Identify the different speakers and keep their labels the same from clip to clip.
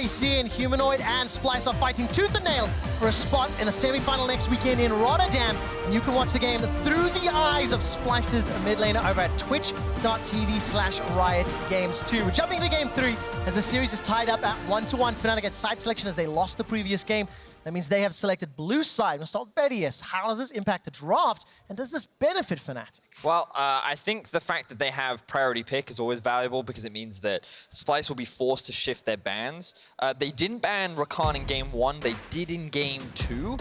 Speaker 1: ADC and Humanoid and Splyce are fighting tooth and nail for a spot in the semi-final next weekend in Rotterdam. And you can watch the game through the eyes of Splyce's mid laner over at twitch.tv/RiotGames2. We're jumping into game 3 as the series is tied up at 1-1. Fnatic at side selection as they lost the previous game. That means they have selected blue side. We'll start with Vedius. How does this impact the draft, and does this benefit Fnatic?
Speaker 2: Well, I think the fact that they have priority pick is always valuable because it means that Splyce will be forced to shift their bans. They didn't ban Rakan in game 1, they did in game 2,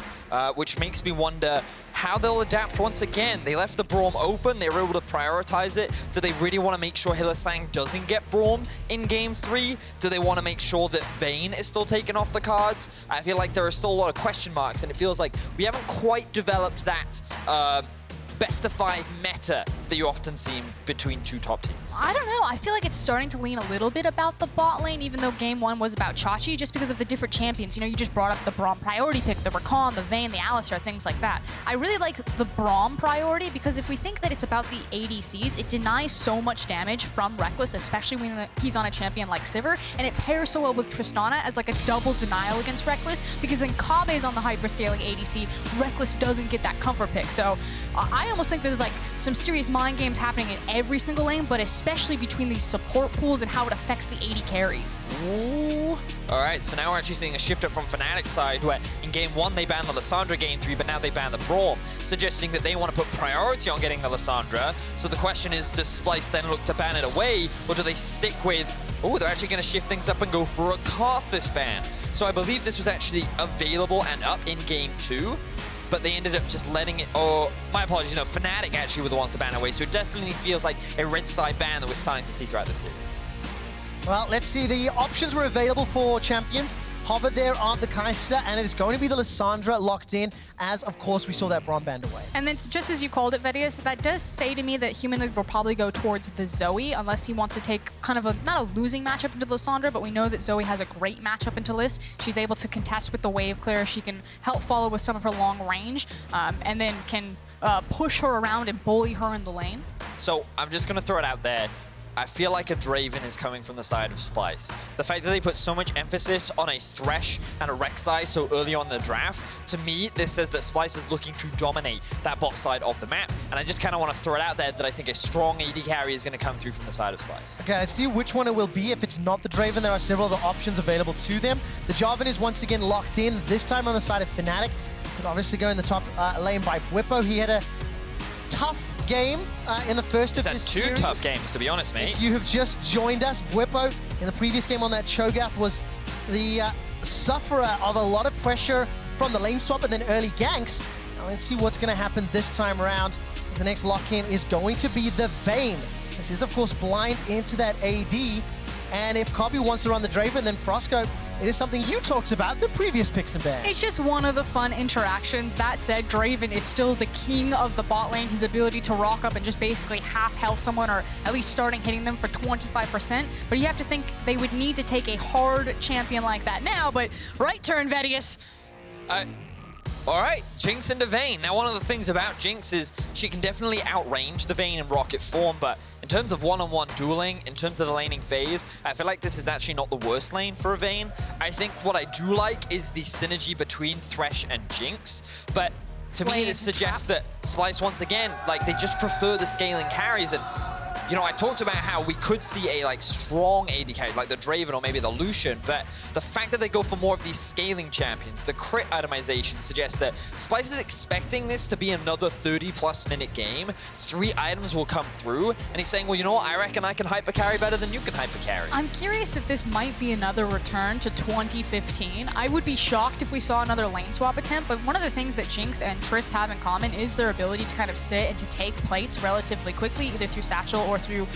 Speaker 2: which makes me wonder how they'll adapt once again. They left the Braum open, they were able to prioritize it. Do they really want to make sure Hylissang doesn't get Braum in game 3? Do they want to make sure that Vayne is still taken off the cards? I feel like there are still a lot of question marks, and it feels like we haven't quite developed that best of 5 meta that you often see between two top teams.
Speaker 3: I don't know. I feel like it's starting to lean a little bit about the bot lane, even though game 1 was about Chachi, just because of the different champions. You know, you just brought up the Braum priority pick, the Rakan, the Vayne, the Alistar, things like that. I really like the Braum priority because if we think that it's about the ADCs, it denies so much damage from Rekkles, especially when he's on a champion like Sivir, and it pairs so well with Tristana as like a double denial against Rekkles, because then Kobbe is on the hyperscaling ADC, Rekkles doesn't get that comfort pick. So I almost think there's like some serious mind games happening in every single lane, but especially between these support pools and how it affects the AD carries.
Speaker 2: Ooh. All right, so now we're actually seeing a shift up from Fnatic's side, where in game 1 they banned the Lissandra, game 3, but now they ban the Braum, suggesting that they want to put priority on getting the Lissandra. So the question is, does Splyce then look to ban it away, or do they stick with, oh, they're actually going to shift things up and go for a Karthus ban? So I believe this was actually available and up in game 2. But they ended up just letting it, or my apologies, no, Fnatic actually were the ones to ban away, so it definitely feels like a Rek'Sai ban that we're starting to see throughout the series.
Speaker 1: Well, let's see. The options were available for champions. Hover there on the Kai'Sa, and it is going to be the Lissandra locked in, as of course we saw that Braum banned away.
Speaker 3: And then just as you called it, Vedius, that does say to me that Humanoid will probably go towards the Zoe, unless he wants to take kind of a, not a losing matchup into Lissandra, but we know that Zoe has a great matchup into Liss. She's able to contest with the wave clear, she can help follow with some of her long range, and then can push her around and bully her in the lane.
Speaker 2: So I'm just going to throw it out there. I feel like a Draven is coming from the side of Splyce. The fact that they put so much emphasis on a Thresh and a Rek'Sai so early on in the draft, to me, this says that Splyce is looking to dominate that bot side of the map. And I just kind of want to throw it out there that I think a strong AD carry is going to come through from the side of Splyce.
Speaker 1: Okay, I see which one it will be. If it's not the Draven, there are several other options available to them. The Jarvan is once again locked in, this time on the side of Fnatic. Could obviously go in the top lane by Bwipo. He had a tough game in the first of this series.
Speaker 2: Two tough games, to be honest, mate.
Speaker 1: If you have just joined us, Bwipo in the previous game on that Cho'Gath was the sufferer of a lot of pressure from the lane swap and then early ganks. Now let's see what's going to happen this time around. The next lock-in is going to be the Vayne. This is, of course, blind into that AD. And if Kobbe wants to run the Draven, then Froskurinn, it is something you talked about the previous picks and bans.
Speaker 3: It's just one of the fun interactions. That said, Draven is still the king of the bot lane. His ability to rock up and just basically half-health someone, or at least starting hitting them for 25%. But you have to think they would need to take a hard champion like that now, but right turn, Vedius.
Speaker 2: All right, Jinx into Vayne. Now, one of the things about Jinx is she can definitely outrange the Vayne in rocket form, but in terms of one-on-one dueling, in terms of the laning phase, I feel like this is actually not the worst lane for a Vayne. I think what I do like is the synergy between Thresh and Jinx, but to me, this suggests that Splyce, once again, like, they just prefer the scaling carries. And you know, I talked about how we could see a strong AD carry, like the Draven or maybe the Lucian, but the fact that they go for more of these scaling champions, the crit itemization suggests that Splyce is expecting this to be another 30+ minute game. 3 items will come through, and he's saying, well, you know what, I reckon I can hyper carry better than you can hyper carry.
Speaker 3: I'm curious if this might be another return to 2015. I would be shocked if we saw another lane swap attempt, but one of the things that Jinx and Trist have in common is their ability to kind of sit and to take plates relatively quickly, either through Satchel or through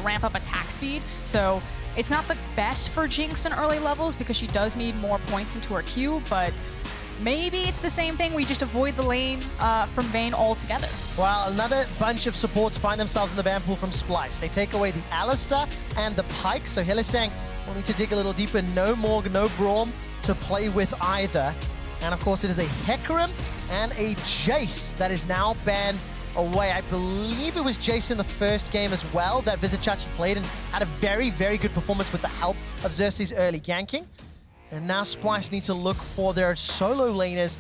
Speaker 3: ramp up attack speed. So it's not the best for Jinx in early levels because she does need more points into her Q, but maybe it's the same thing. We just avoid the lane from Vayne altogether.
Speaker 1: Well, another bunch of supports find themselves in the ban pool from Splyce. They take away the Alistar and the Pike, so Hylissang will need to dig a little deeper. No Morg, no Braum to play with either. And of course, it is a Hecarim and a Jace that is now banned away. I believe it was Jace in the first game as well that Vizicsacsi played and had a very, very good performance with the help of Xerxe's early ganking. And now Splyce need to look for their solo laners.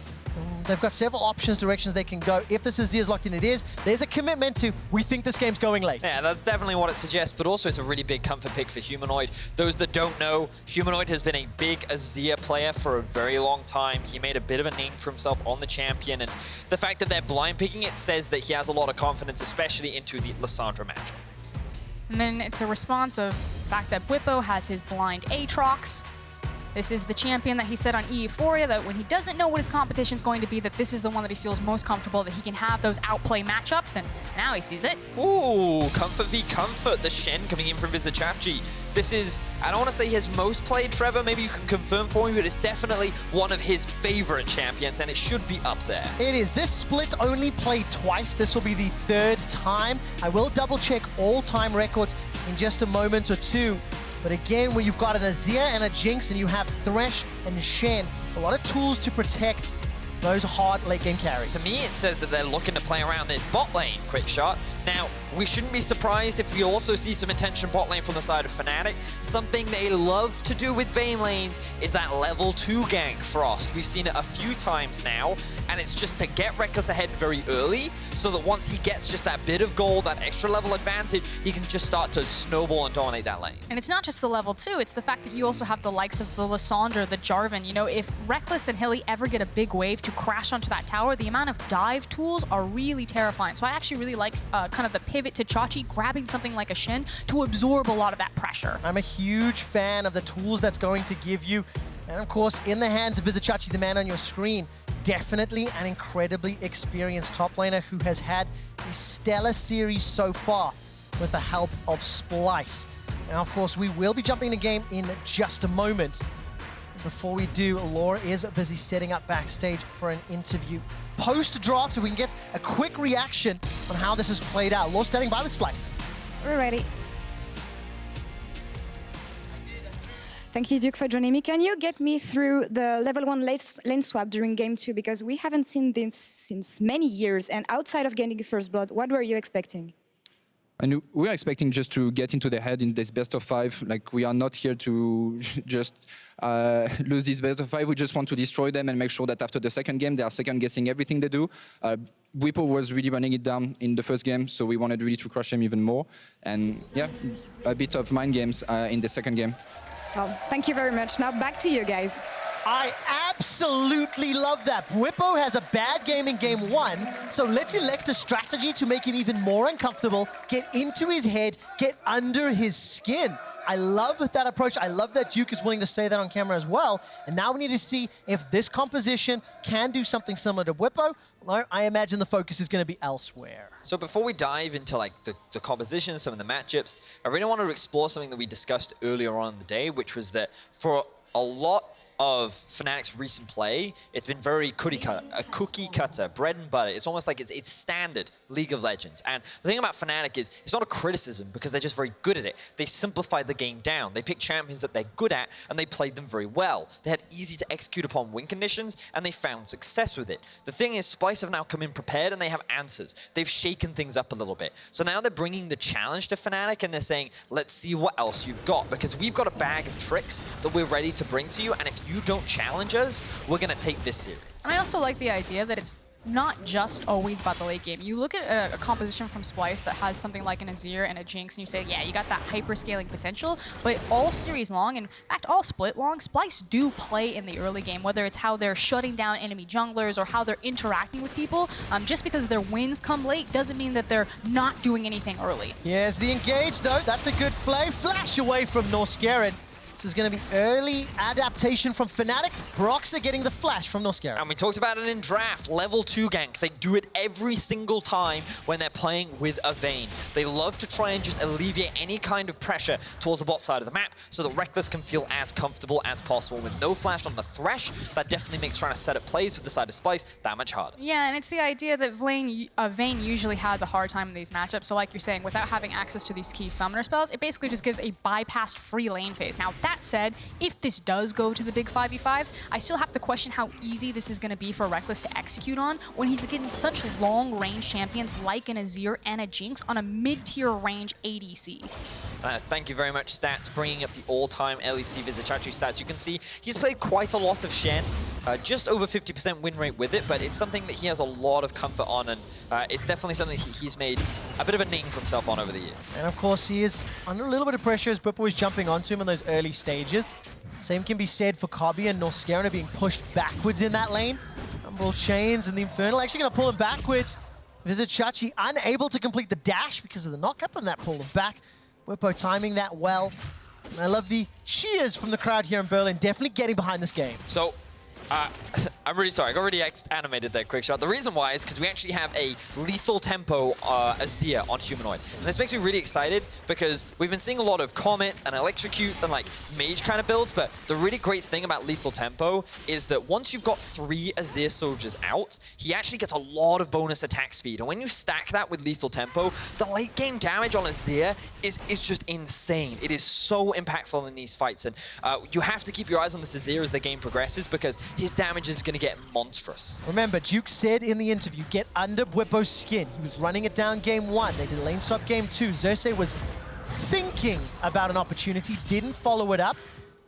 Speaker 1: They've got several options, directions they can go. If this Azir is locked in, it is. There's a commitment to, we think this game's going late.
Speaker 2: Yeah, that's definitely what it suggests, but also it's a really big comfort pick for Humanoid. Those that don't know, Humanoid has been a big Azir player for a very long time. He made a bit of a name for himself on the champion, and the fact that they're blind picking it says that he has a lot of confidence, especially into the Lissandra matchup.
Speaker 3: And then it's a response of the fact that Bwipo has his blind Aatrox. This is the champion that he said on Euphoria that when he doesn't know what his competition is going to be, that this is the one that he feels most comfortable, that he can have those outplay matchups, and now he sees it.
Speaker 2: Ooh, comfort v comfort. The Shen coming in from Vizicsacsi. This is, I don't want to say his most played, Trevor, maybe you can confirm for me, but it's definitely one of his favorite champions, and it should be up there.
Speaker 1: It is. This split only played twice. This will be the third time. I will double check all-time records in just a moment or two. But again, when you've got an Azir and a Jinx and you have Thresh and Shen, a lot of tools to protect those hard late game carries.
Speaker 2: To me, it says that they're looking to play around this bot lane, Quickshot. Now, we shouldn't be surprised if we also see some attention bot lane from the side of Fnatic. Something they love to do with Vayne lanes is that level 2 gank Frosk. We've seen it a few times now, and it's just to get Rekkles ahead very early, so that once he gets just that bit of gold, that extra level advantage, he can just start to snowball and dominate that lane.
Speaker 3: And it's not just the level 2, it's the fact that you also have the likes of the Lissandra, the Jarvan. You know, if Rekkles and Hyli ever get a big wave to crash onto that tower, the amount of dive tools are really terrifying. So I actually really like kind of the pivot to Chachi, grabbing something like a Shen to absorb a lot of that pressure.
Speaker 1: I'm a huge fan of the tools that's going to give you. And of course, in the hands of Vizicsacsi, the man on your screen, definitely an incredibly experienced top laner who has had a stellar series so far with the help of Splyce. Now, of course, we will be jumping the game in just a moment. Before we do, Laure is busy setting up backstage for an interview. Post-draft, we can get a quick reaction on how this has played out. Laure standing by with Splyce.
Speaker 4: We're ready. Thank you, Duke, for joining me. Can you get me through the level 1 lane swap during game 2? Because we haven't seen this since many years. And outside of getting first blood, what were you expecting?
Speaker 5: And we are expecting just to get into the head in this best of 5. Like, we are not here to just lose this best of 5. We just want to destroy them and make sure that after the second game, they are second guessing everything they do. Bwipo was really running it down in the first game, so we wanted really to crush them even more. And yeah, a bit of mind games in the second game.
Speaker 4: Well, thank you very much. Now back to you guys.
Speaker 1: I absolutely love that. Bwipo has a bad game in game 1, so let's elect a strategy to make him even more uncomfortable, get into his head, get under his skin. I love that approach. I love that Duke is willing to say that on camera as well. And now we need to see if this composition can do something similar to Bwipo. I imagine the focus is going to be elsewhere.
Speaker 2: So before we dive into like the composition, some of the matchups, I really wanted to explore something that we discussed earlier on in the day, which was that for a lot of Fnatic's recent play, it's been very cookie cutter, bread and butter. It's almost like it's standard League of Legends. And the thing about Fnatic is, it's not a criticism because they're just very good at it. They simplified the game down. They picked champions that they're good at, and they played them very well. They had easy to execute upon win conditions, and they found success with it. The thing is, Splyce have now come in prepared, and they have answers. They've shaken things up a little bit. So now they're bringing the challenge to Fnatic, and they're saying, let's see what else you've got, because we've got a bag of tricks that we're ready to bring to you, and if you don't challenge us, we're going to take this series.
Speaker 3: And I also like the idea that it's not just always about the late game. You look at a composition from Splyce that has something like an Azir and a Jinx, and you say, yeah, you got that hyper-scaling potential, but all series long, and in fact, all split long, Splyce do play in the early game, whether it's how they're shutting down enemy junglers or how they're interacting with people. Just because their wins come late doesn't mean that they're not doing anything early.
Speaker 1: Yes, the engage, though. That's a good play. Flash away from Norskeren. This is going to be early adaptation from Fnatic. Broxah getting the flash from Norskeren.
Speaker 2: And we talked about it in draft, level 2 gank. They do it every single time when they're playing with a Vayne. They love to try and just alleviate any kind of pressure towards the bot side of the map so that Rekkles can feel as comfortable as possible. With no flash on the Thresh, that definitely makes trying to set up plays with the side of Splyce that much harder.
Speaker 3: Yeah, and it's the idea that Vayne usually has a hard time in these matchups. So like you're saying, without having access to these key summoner spells, it basically just gives a bypassed free lane phase. Now, that said, if this does go to the big 5v5s, I still have to question how easy this is going to be for Rekkles to execute on when he's getting such long-range champions like an Azir and a Jinx on a mid-tier range ADC.
Speaker 2: Thank you very much, Stats, bringing up the all-time LEC Vizicsacsi stats. You can see he's played quite a lot of Shen, just over 50% win rate with it, but it's something that he has a lot of comfort on, and it's definitely something he's made a bit of a name for himself on over the years.
Speaker 1: And of course, he is under a little bit of pressure as Bwipo is jumping onto him in those early stages. Same can be said for Kobbe and Norskeren are being pushed backwards in that lane. Umbral Chains and the Infernal actually going to pull him backwards. Vizicsacsi unable to complete the dash because of the knock-up, and that pulled him back. Bwipo timing that well. And I love the cheers from the crowd here in Berlin, definitely getting behind this game.
Speaker 2: So, I'm really sorry, I got really animated there, Quickshot. The reason why is because we actually have a lethal tempo Azir on Humanoid. And this makes me really excited because we've been seeing a lot of Comet and Electrocute and like Mage kind of builds, but the really great thing about lethal tempo is that once you've got 3 Azir soldiers out, he actually gets a lot of bonus attack speed. And when you stack that with lethal tempo, the late game damage on Azir is just insane. It is so impactful in these fights, and you have to keep your eyes on this Azir as the game progresses because his damage is going to get monstrous.
Speaker 1: Remember, Duke said in the interview, get under Bwipo's skin. He was running it down game 1. They did lane swap game 2. Xerxe was thinking about an opportunity, didn't follow it up.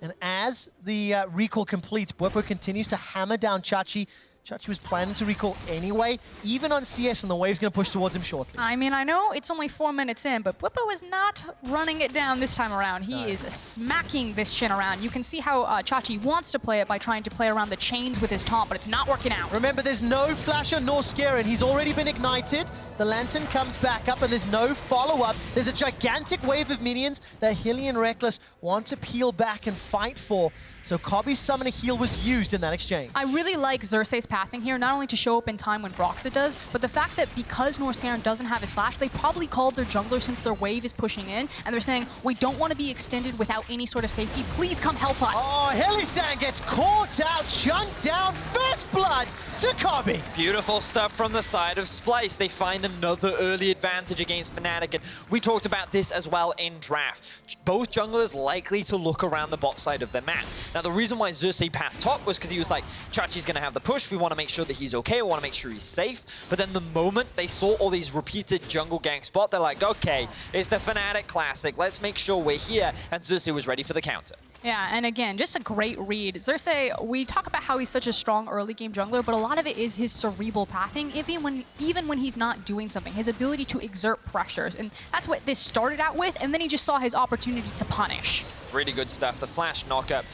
Speaker 1: And as the recall completes, Bwipo continues to hammer down Chachi. Chachi was planning to recall anyway, even on CS, and the wave's going to push towards him shortly.
Speaker 3: I mean, I know it's only 4 minutes in, but Bwipo is not running it down this time around. He is smacking this Shen around. You can see how Chachi wants to play it by trying to play around the chains with his taunt, but it's not working out.
Speaker 1: Remember, there's no flash on Norskeren. He's already been ignited. The Lantern comes back up, and there's no follow-up. There's a gigantic wave of minions that Hilly and Rekkles want to peel back and fight for. So Kobbe's summoner heal was used in that exchange.
Speaker 3: I really like Xerxe's pathing here, not only to show up in time when Broxah does, but the fact that because Norskeren doesn't have his flash, they probably called their jungler since their wave is pushing in, and they're saying, we don't want to be extended without any sort of safety. Please come help us.
Speaker 1: Oh, Hylissang gets caught out, chunked down, first blood to Kobbe.
Speaker 2: Beautiful stuff from the side of Splyce. They find another early advantage against Fnatic, and we talked about this as well in draft. Both junglers likely to look around the bot side of the map. Now, the reason why Xerxe path top was because he was like, Chachi's going to have the push. We want to make sure that he's okay. We want to make sure he's safe. But then the moment they saw all these repeated jungle gank spot, they're like, okay, it's the Fnatic Classic. Let's make sure we're here. And Xerxe was ready for the counter.
Speaker 3: Yeah, and again, just a great read. Xerxe, we talk about how he's such a strong early game jungler, but a lot of it is his cerebral pathing, even when he's not doing something, his ability to exert pressures. And that's what this started out with, and then he just saw his opportunity to punish.
Speaker 2: Really good stuff. The flash knockup.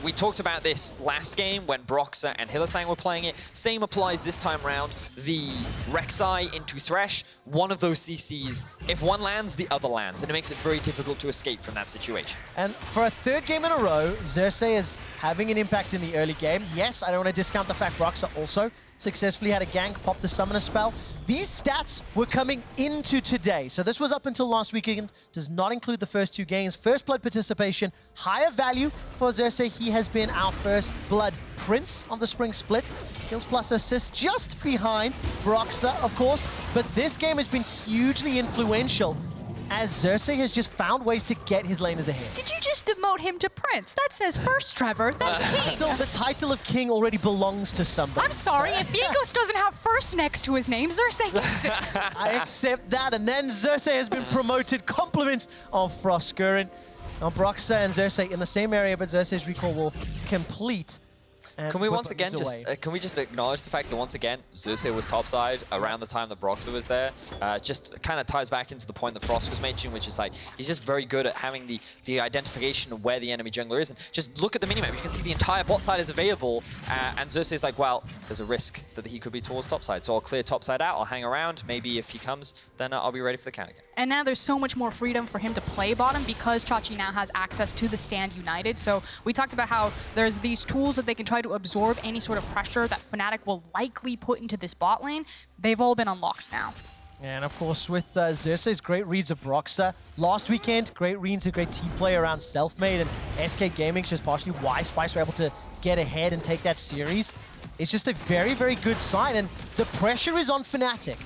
Speaker 2: We talked about this last game when Broxah and Hylissang were playing it. Same applies this time round. The Rek'Sai into Thresh, one of those CCs, if one lands, the other lands, and it makes it very difficult to escape from that situation.
Speaker 1: And for a third game in a row, Xerxe is having an impact in the early game. Yes, I don't want to discount the fact Broxah also successfully had a gank, popped a summoner spell. These stats were coming into today. So this was up until last weekend. Does not include the first 2 games. First blood participation, higher value for Xerxe. He has been our first blood prince on the spring split. Kills plus assists just behind Broxah, of course. But this game has been hugely influential as Xerxe has just found ways to get his laners ahead.
Speaker 3: Did you just demote him to Prince? That says first, Trevor. That's the team.
Speaker 1: So the title of king already belongs to somebody.
Speaker 3: I'm sorry, if Vigos doesn't have first next to his name, Xerxe gets it.
Speaker 1: I accept that, and then Xerxe has been promoted. Compliments of Froskurinn. Now Broxah and Xerxe in the same area, but Xerxe's recall will complete.
Speaker 2: Can we once again just acknowledge the fact that once again Xerxe was topside around the time that Broxah was there? Just kind of ties back into the point that Frost was making, which is like he's just very good at having the identification of where the enemy jungler is. And just look at the minimap, you can see the entire bot side is available, and Xerxe is like, well, there's a risk that he could be towards topside, so I'll clear topside out. I'll hang around. Maybe if he comes, then I'll be ready for the count again.
Speaker 3: And now there's so much more freedom for him to play bottom because Chachi now has access to the Stand United. So we talked about how there's these tools that they can try to absorb any sort of pressure that Fnatic will likely put into this bot lane. They've all been unlocked now.
Speaker 1: And of course with Xerxe's great reads of Broxah. Last weekend, great reads, a great team play around Selfmade and SK Gaming, just partially why Splyce were able to get ahead and take that series. It's just a very, very good sign, and the pressure is on Fnatic.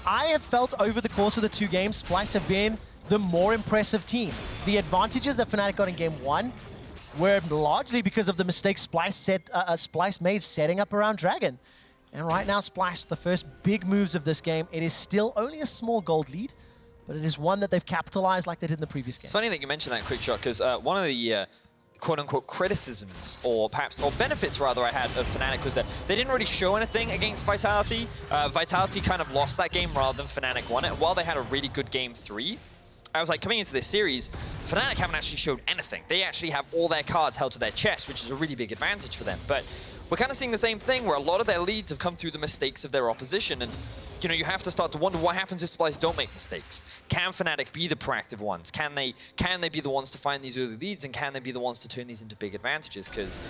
Speaker 1: I have felt over the course of the 2 games, Splyce have been the more impressive team. The advantages that Fnatic got in game 1 were largely because of the mistakes Splyce made setting up around Dragon. And right now, Splyce, the first big moves of this game, it is still only a small gold lead. but it is one that they've capitalized like they did in the previous game.
Speaker 2: It's funny that you mentioned that, Quickshot, because one of the quote-unquote criticisms, or benefits rather, I had of Fnatic was that they didn't really show anything against Vitality. Vitality kind of lost that game rather than Fnatic won it. And while they had a really good game 3, I was like, coming into this series, Fnatic haven't actually showed anything. They actually have all their cards held to their chest, which is a really big advantage for them. But we're kind of seeing the same thing where a lot of their leads have come through the mistakes of their opposition. And you know, you have to start to wonder what happens if Splyce don't make mistakes. Can Fnatic be the proactive ones? Can they be the ones to find these early leads, and can they be the ones to turn these into big advantages? Because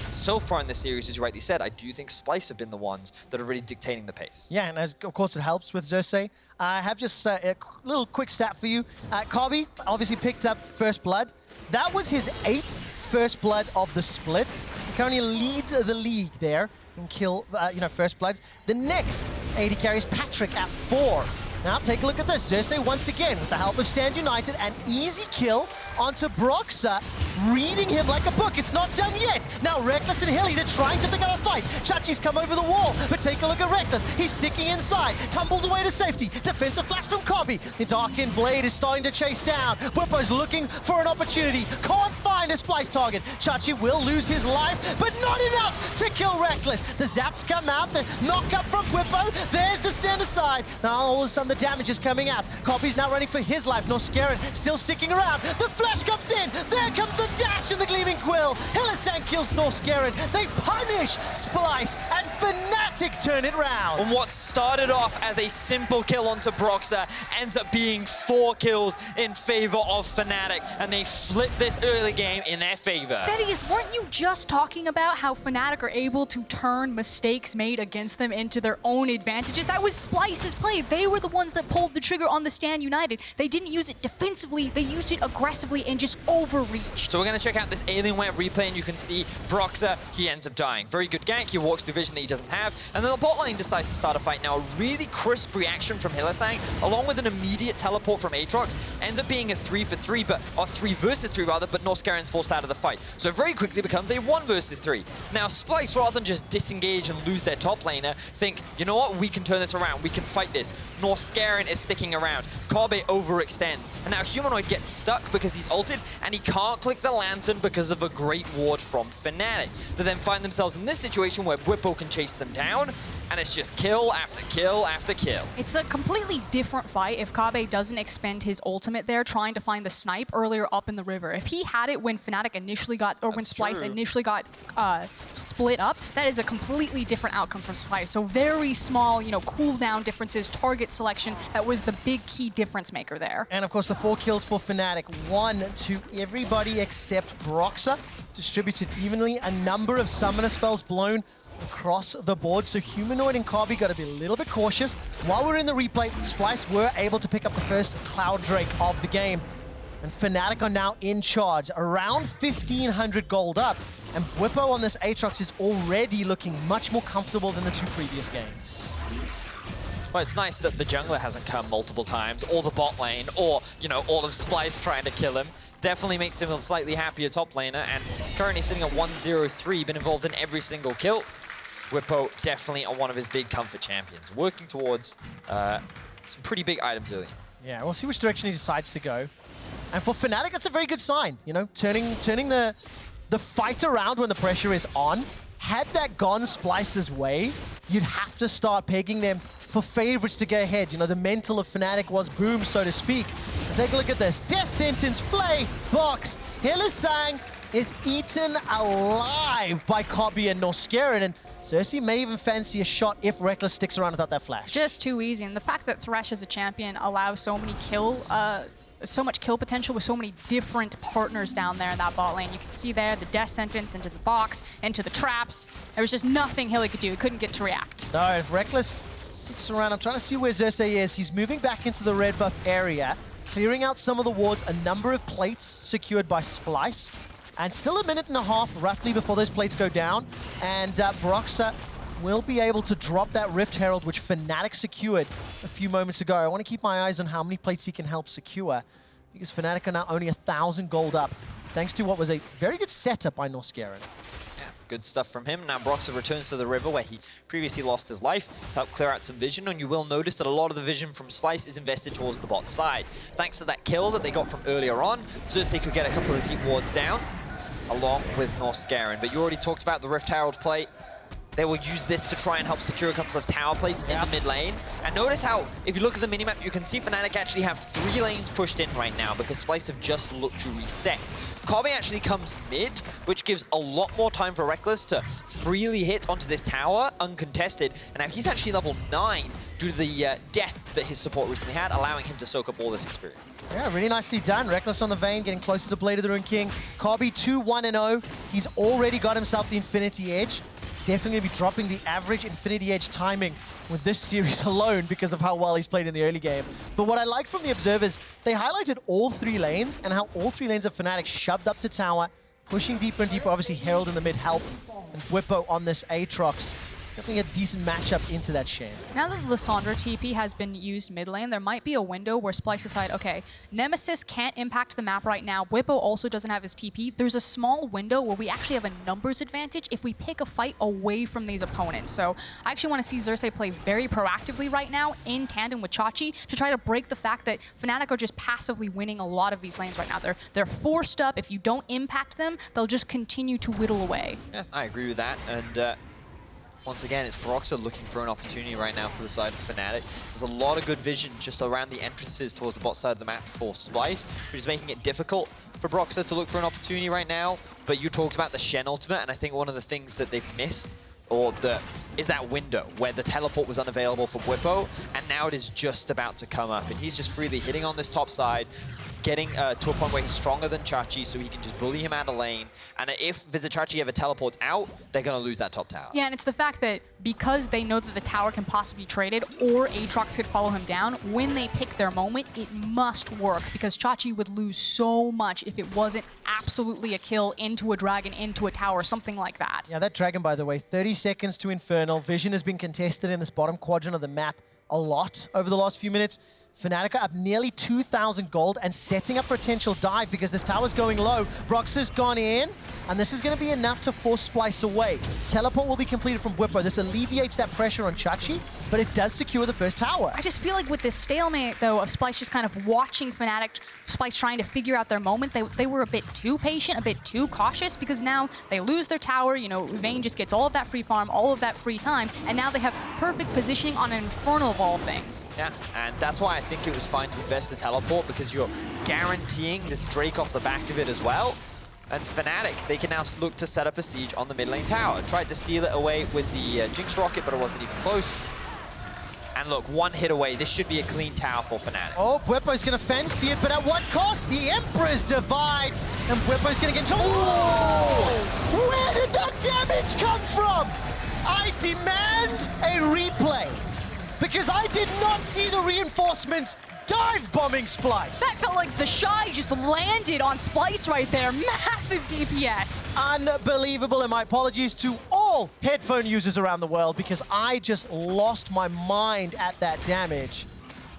Speaker 2: so far in this series, as you rightly said, I do think Splyce have been the ones that are really dictating the pace.
Speaker 1: Yeah, and of course it helps with Xerxe. I have just a little quick stat for you. Kobbe obviously picked up First Blood. That was his 8th First Blood of the split. He currently leads the league there in kill, First Bloods. The next AD carry is Patrick at 4. Now take a look at this. Xerxe once again, with the help of Stand United, an easy kill onto Broxah, reading him like a book. It's not done yet. Now Rekkles and Hilly, they're trying to pick up a fight. Chachi's come over the wall, but take a look at Rekkles. He's sticking inside, tumbles away to safety. Defensive flash from Kobbe. The Darkened Blade is starting to chase down. Bwipo's looking for an opportunity. Can't find a Splyce target. Chachi will lose his life, but not enough to kill Rekkles. The zaps come out, the knock up from Bwipo. There's the stand aside. Now all of a sudden the damage is coming out. Kobbe's now running for his life. Norskeren still sticking around. The flash comes in. There comes the dash and the Gleaming Quill. Hylissang kills Norskeren. They punish Splyce, and Fnatic turn it round.
Speaker 2: And what started off as a simple kill onto Broxah ends up being 4 kills in favor of Fnatic, and they flip this early game in their favor.
Speaker 3: Vedius, weren't you just talking about how Fnatic are able to turn mistakes made against them into their own advantages? That was Splyce's play. They were the ones that pulled the trigger on the Stand United. They didn't use it defensively. They used it aggressively and just overreached.
Speaker 2: So we're going to check out this Alienware replay, and you can see Broxah, he ends up dying. Very good gank. He walks through vision that he doesn't have. And then the bot lane decides to start a fight. Now, a really crisp reaction from Hylissang, along with an immediate teleport from Aatrox, ends up being a 3-for-3, or 3 versus 3 rather, but Norskeren's forced out of the fight. So it very quickly becomes a 1 versus 3. Now, Splyce, rather than just disengage and lose their top laner, think, you know what, we can turn this around. We can fight this. Norskeren is sticking around. Kobbe overextends. And now Humanoid gets stuck because he's ulted, and he can't click the Lantern because of a great ward from Fnatic. They then find themselves in this situation where Bwipo can chase them down, and it's just kill after kill after kill.
Speaker 3: It's a completely different fight if Kobbe doesn't expend his ultimate there trying to find the snipe earlier up in the river. If he had it when Fnatic initially got, or when Splyce initially got split up, that is a completely different outcome from Splyce. So very small, cooldown differences, target selection, that was the big key difference maker there.
Speaker 1: And of course the 4 kills for Fnatic, 1 to everybody except Broxah, distributed evenly, a number of summoner spells blown across the board, so Humanoid and Kobbe got to be a little bit cautious. While we're in the replay, Splyce were able to pick up the first Cloud Drake of the game, and Fnatic are now in charge, around 1,500 gold up, and Bwipo on this Aatrox is already looking much more comfortable than the 2 previous games.
Speaker 2: Well, it's nice that the jungler hasn't come multiple times, or the bot lane, or, all of Splyce trying to kill him. Definitely makes him a slightly happier top laner, and currently sitting at 1-0-3, been involved in every single kill. Bwipo definitely on one of his big comfort champions, working towards some pretty big items early.
Speaker 1: Yeah, we'll see which direction he decides to go. And for Fnatic, that's a very good sign, turning the fight around when the pressure is on. Had that gone Splyce's way, you'd have to start pegging them for favorites to go ahead. The mental of Fnatic was boom, so to speak. And take a look at this. Death sentence, flay, box. Hylissang is eaten alive by Kobbe and Norskeren, and Xerxe may even fancy a shot if Rekkles sticks around without that flash.
Speaker 3: Just too easy, and the fact that Thresh as a champion allows so much kill potential with so many different partners down there in that bot lane. You can see there the death sentence into the box, into the traps. There was just nothing Hilly could do. He couldn't get to react.
Speaker 1: No, if Rekkles sticks around, I'm trying to see where Xerxe is. He's moving back into the red buff area, clearing out some of the wards, a number of plates secured by Splyce, and still 1.5 minutes roughly before those plates go down, and Broxah will be able to drop that Rift Herald, which Fnatic secured a few moments ago. I want to keep my eyes on how many plates he can help secure, because Fnatic are now only 1,000 gold up, thanks to what was a very good setup by Norskeren.
Speaker 2: Yeah, Good stuff from him. Now Broxah returns to the river where he previously lost his life to help clear out some vision, and you will notice that a lot of the vision from Splyce is invested towards the bot side. Thanks to that kill that they got from earlier on, Xerxe could get a couple of deep wards down, along with Norskeren. But you already talked about the Rift Herald play. They will use this to try and help secure a couple of tower plates in the mid lane. And notice how, if you look at the minimap, you can see Fnatic actually have 3 lanes pushed in right now because Splyce have just looked to reset. Kobbe actually comes mid, which gives a lot more time for Rekkles to freely hit onto this tower, uncontested. And now he's actually level 9 due to the death that his support recently had, allowing him to soak up all this experience.
Speaker 1: Yeah, really nicely done. Rekkles on the Vayne, getting closer to Blade of the Rune King. Kobbe 2-1-0. He's already got himself the Infinity Edge. He's definitely going to be dropping the average Infinity Edge timing with this series alone because of how well he's played in the early game. But what I like from the observers, they highlighted all 3 lanes and how all 3 lanes of Fnatic shoved up to tower, pushing deeper and deeper. Obviously, Herald in the mid helped, and Bwipo on this Aatrox. Definitely a decent matchup into that Shen.
Speaker 3: Now that Lissandra TP has been used mid lane, there might be a window where Splyce decide, okay, Nemesis can't impact the map right now. Bwipo also doesn't have his TP. There's a small window where we actually have a numbers advantage if we pick a fight away from these opponents. So I actually want to see Xerxe play very proactively right now in tandem with Chachi to try to break the fact that Fnatic are just passively winning a lot of these lanes right now. They're forced up. If you don't impact them, they'll just continue to whittle away.
Speaker 2: Yeah, I agree with that. And once again, it's Broxah looking for an opportunity right now for the side of Fnatic. There's a lot of good vision just around the entrances towards the bot side of the map for Splyce, which is making it difficult for Broxah to look for an opportunity right now. But you talked about the Shen ultimate, and I think one of the things that they've missed is that window where the teleport was unavailable for Bwipo, and now it is just about to come up. And he's just freely hitting on this top side, getting to a point where he's stronger than Chachi, so he can just bully him out of lane. And if Vizicsacsi ever teleports out, they're going to lose that top tower.
Speaker 3: Yeah, and it's the fact that because they know that the tower can possibly be traded or Aatrox could follow him down, when they pick their moment, it must work because Chachi would lose so much if it wasn't absolutely a kill into a dragon, into a tower, something like that.
Speaker 1: Yeah, that dragon, by the way, 30 seconds to Infernal. Vision has been contested in this bottom quadrant of the map a lot over the last few minutes. Fnatic are up nearly 2,000 gold and setting up for a potential dive because this tower's going low. Broxah's gone in, and this is going to be enough to force Splyce away. Teleport will be completed from Bwipo. This alleviates that pressure on Chachi, but it does secure the first tower.
Speaker 3: I just feel like with this stalemate, though, of Splyce just kind of watching Fnatic, Splyce trying to figure out their moment, they were a bit too patient, a bit too cautious, because now they lose their tower, you know, Vayne just gets all of that free farm, all of that free time, and now they have perfect positioning on an Infernal of all things.
Speaker 2: Yeah, and that's why I think it was fine to invest the teleport, because you're guaranteeing this Drake off the back of it as well. And Fnatic, they can now look to set up a siege on the mid lane tower. Tried to steal it away with the Jinx rocket, but it wasn't even close. And look, one hit away. This should be a clean tower for Fnatic.
Speaker 1: Oh, Bwipo's going to fancy it, but at what cost? The Emperor's Divide, and Bwipo's going to get into... Ooh! Where did that damage come from? I demand a replay, because I did not see the reinforcements dive bombing Splyce.
Speaker 3: That felt like the Shy just landed on Splyce right there. Massive DPS.
Speaker 1: Unbelievable, and my apologies to all headphone users around the world because I just lost my mind at that damage.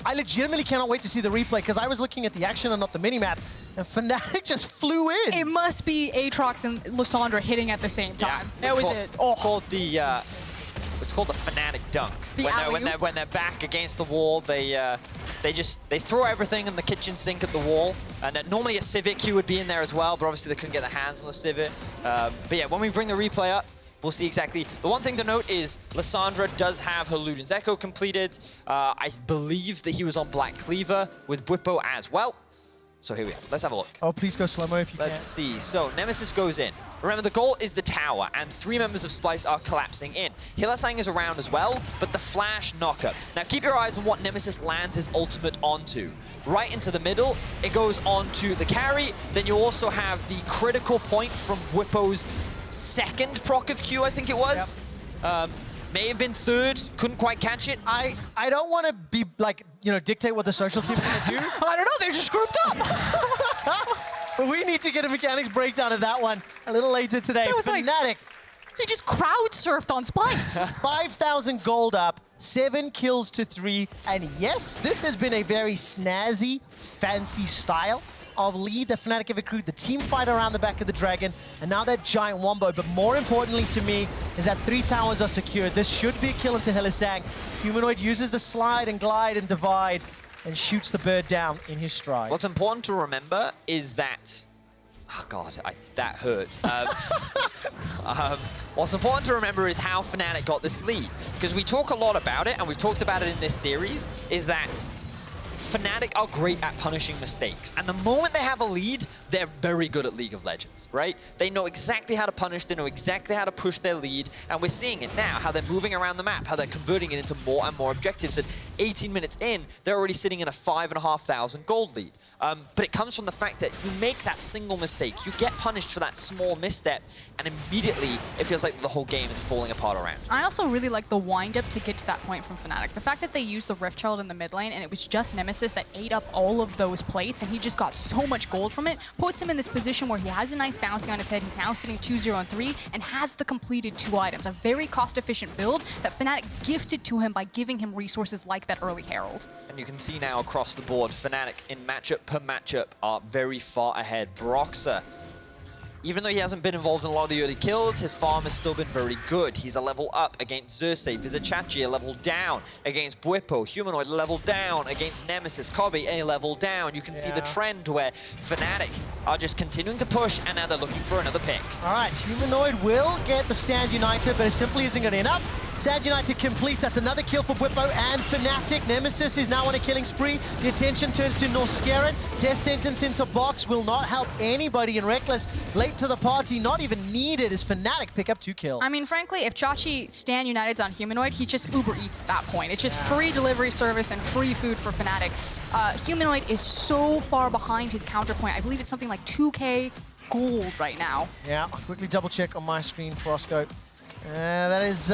Speaker 1: I legitimately cannot wait to see the replay because I was looking at the action and not the minimap, and Fnatic just flew in.
Speaker 3: It must be Aatrox and Lissandra hitting at the same time.
Speaker 2: Yeah,
Speaker 3: That was it. Oh.
Speaker 2: It's called the Fnatic dunk. When they're back against the wall, they throw everything in the kitchen sink at the wall. And normally a Civic Q would be in there as well, but obviously they couldn't get their hands on the Civic. But yeah, when we bring the replay up, we'll see exactly. The one thing to note is Lissandra does have her Luden's Echo completed. I believe that he was on Black Cleaver with Bwipo as well. So here we are. Let's have a look.
Speaker 1: Oh, please go slow-mo if you can.
Speaker 2: Let's see. So Nemesis goes in. Remember, the goal is the tower, and 3 members of Splyce are collapsing in. Hylissang is around as well, but the flash knockup. Now keep your eyes on what Nemesis lands his ultimate onto. Right into the middle, it goes onto the carry. Then you also have the critical point from Bwipo's second proc of Q, I think it was. Yep. May have been third, couldn't quite catch it.
Speaker 1: I don't want to be like, you know, dictate what the social team is going to do.
Speaker 3: I don't know, they're just grouped up.
Speaker 1: But we need to get a mechanics breakdown of that one a little later today.
Speaker 3: It was
Speaker 1: Fnatic,
Speaker 3: like, he just crowd surfed on Splyce.
Speaker 1: 5,000 gold up, 7 kills to 3. And yes, this has been a very snazzy, fancy style. of lead that Fnatic have accrued, the team fight around the back of the Dragon, and now that giant wombo. But more importantly to me is that 3 towers are secured. This should be a kill into Hylissang. Humanoid uses the slide and glide and divide and shoots the bird down in his stride.
Speaker 2: What's important to remember is that... Oh God, that hurt. What's important to remember is how Fnatic got this lead. Because we talk a lot about it, and we've talked about it in this series, is that Fnatic are great at punishing mistakes. And the moment they have a lead, they're very good at League of Legends, right? They know exactly how to punish, they know exactly how to push their lead, and we're seeing it now, how they're moving around the map, how they're converting it into more and more objectives. And 18 minutes in, they're already sitting in a 5,500 gold lead. But it comes from the fact that you make that single mistake, you get punished for that small misstep, and immediately it feels like the whole game is falling apart around you.
Speaker 3: I also really like the wind-up to get to that point from Fnatic. The fact that they used the Rift Child in the mid lane, and it was just Nemesis that ate up all of those plates, and he just got so much gold from it, puts him in this position where he has a nice bounty on his head. He's now sitting 2-0-3 and has the completed 2 items. A very cost-efficient build that Fnatic gifted to him by giving him resources like that early Herald.
Speaker 2: And you can see now across the board, Fnatic in matchup per matchup are very far ahead. Broxah, even though he hasn't been involved in a lot of the early kills, his farm has still been very good. He's a level up against Xerxe, Vizicsacsi a level down against Bwipo, Humanoid a level down against Nemesis, Kobbe a level down. You can see the trend where Fnatic are just continuing to push, and now they're looking for another pick.
Speaker 1: All right, Humanoid will get the Stand United, but it simply isn't going to end up. Stand United completes. That's another kill for Bwipo and Fnatic. Nemesis is now on a killing spree. The attention turns to Norskeren. Death sentence into box will not help anybody, and Rekkles late to the party, not even needed as Fnatic pick up 2 kills.
Speaker 3: I mean, frankly, if Chachi Stand United's on Humanoid, he just Uber Eats at that point. It's just free delivery service and free food for Fnatic. Humanoid is so far behind his counterpoint. I believe it's something like 2K gold right now.
Speaker 1: Yeah, I'll quickly double check on my screen, Frosco. That is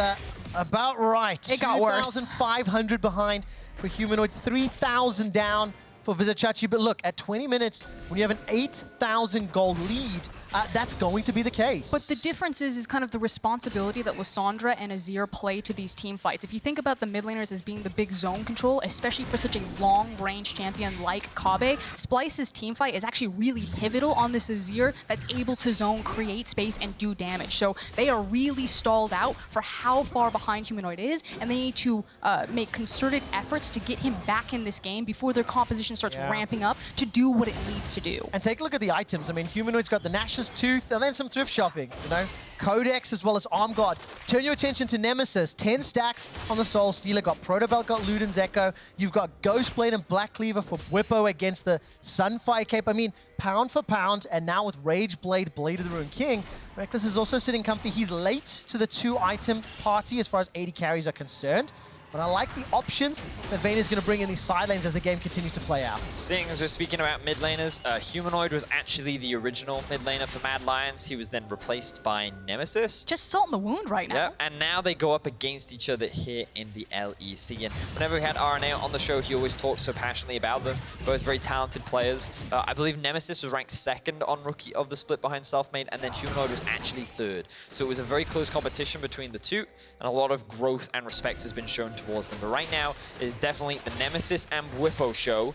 Speaker 1: about right.
Speaker 3: It got worse.
Speaker 1: 2,500 behind for Humanoid, 3,000 down for Vizicsacsi. But look, at 20 minutes, when you have an 8,000 gold lead, that's going to be the case.
Speaker 3: But the difference is kind of the responsibility that Lissandra and Azir play to these team fights. If you think about the mid laners as being the big zone control, especially for such a long-range champion like Kobbe, Splyce's team fight is actually really pivotal on this Azir that's able to zone, create space, and do damage. So they are really stalled out for how far behind Humanoid is, and they need to make concerted efforts to get him back in this game before their composition starts ramping up to do what it needs to do.
Speaker 1: And take a look at the items. I mean, Humanoid's got the Nash's Tooth and then some thrift shopping, you know? Codex as well as Arm Guard. Turn your attention to Nemesis. 10 stacks on the Soul Stealer. Got Protobelt, got Luden's Echo. You've got Ghostblade and Black Cleaver for Bwipo against the Sunfire Cape. I mean, pound for pound, and now with Rage Blade, Blade of the Ruined King, Rekkles is also sitting comfy. He's late to the 2-item party as far as AD carries are concerned. But I like the options that Vayne is going to bring in these side lanes as the game continues to play out.
Speaker 2: Seeing as we're speaking about mid laners, Humanoid was actually the original mid laner for Mad Lions. He was then replaced by Nemesis.
Speaker 3: Just salt in the wound right now.
Speaker 2: Yeah, and now they go up against each other here in the LEC. And whenever we had RNA on the show, he always talked so passionately about them. Both very talented players. I believe Nemesis was ranked 2nd on Rookie of the Split behind Selfmade, and then Humanoid was actually 3rd. So it was a very close competition between the two, and a lot of growth and respect has been shown towards them. But right now, it is definitely the Nemesis and Bwipo show.